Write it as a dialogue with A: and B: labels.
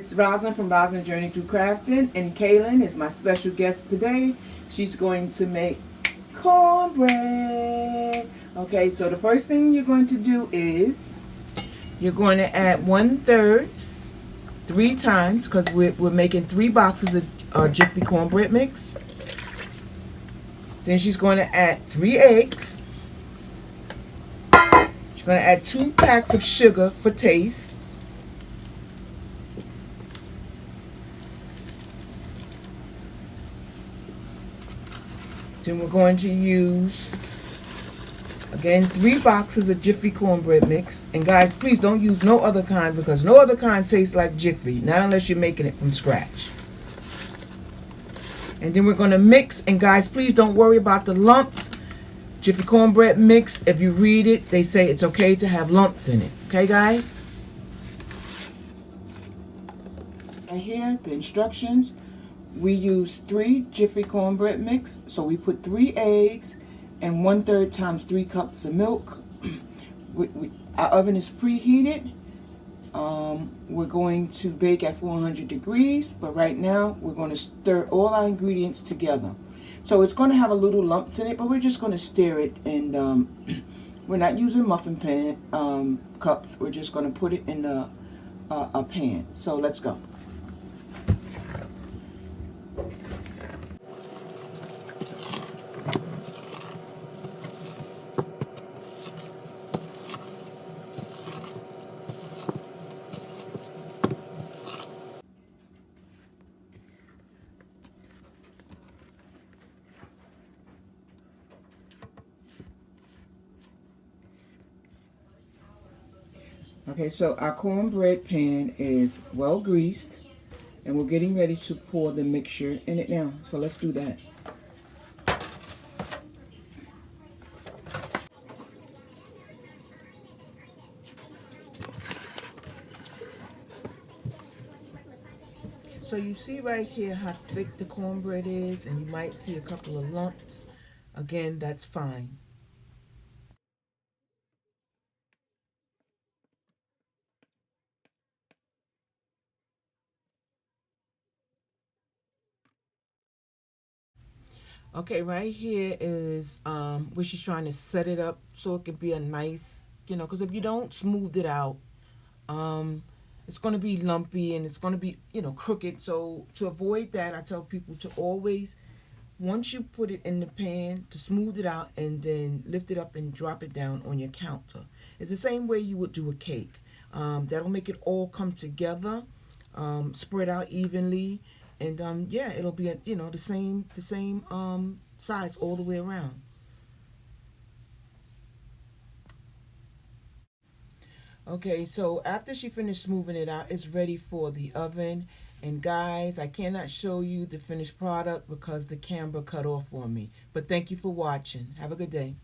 A: It's Rosalind from Rosalind Journey Through Crafting, and Kaylin is my special guest today. She's going to make cornbread. Okay, so the first thing you're going to do is you're going to add 1/3 3 times, because we're making 3 boxes of Jiffy cornbread mix. Then she's going to add 3 eggs. She's going to add 2 packs of sugar for taste. Then we're going to use, again, 3 boxes of Jiffy cornbread mix. And guys, please don't use no other kind, because no other kind tastes like Jiffy, not unless you're making it from scratch. And then we're going to mix, and guys, please don't worry about the lumps. Jiffy cornbread mix, if you read it, they say it's okay to have lumps in it. Okay, guys? Right here, the instructions. We use 3 Jiffy cornbread mix, so we put 3 eggs and 1/3 times 3 cups of milk. Our oven is preheated. We're going to bake at 400 degrees, but right now we're going to stir all our ingredients together. So it's going to have a little lumps in it, but we're just going to stir it, and we're not using muffin pan cups. We're just going to put it in a pan. So let's go. Okay, so our cornbread pan is well greased, and we're getting ready to pour the mixture in it now. So let's do that. So you see right here how thick the cornbread is, and you might see a couple of lumps. Again, that's fine. Okay, right here is where she's trying to set it up so it can be a nice, because if you don't smooth it out, it's going to be lumpy and it's going to be, crooked. So to avoid that, I tell people to always, once you put it in the pan, to smooth it out and then lift it up and drop it down on your counter. It's the same way you would do a cake. That'll make it all come together, spread out evenly, and yeah, it'll be the same size all the way around. Okay, so after she finished smoothing it out, it's ready for the oven. And guys, I cannot show you the finished product because the camera cut off on me. But thank you for watching. Have a good day.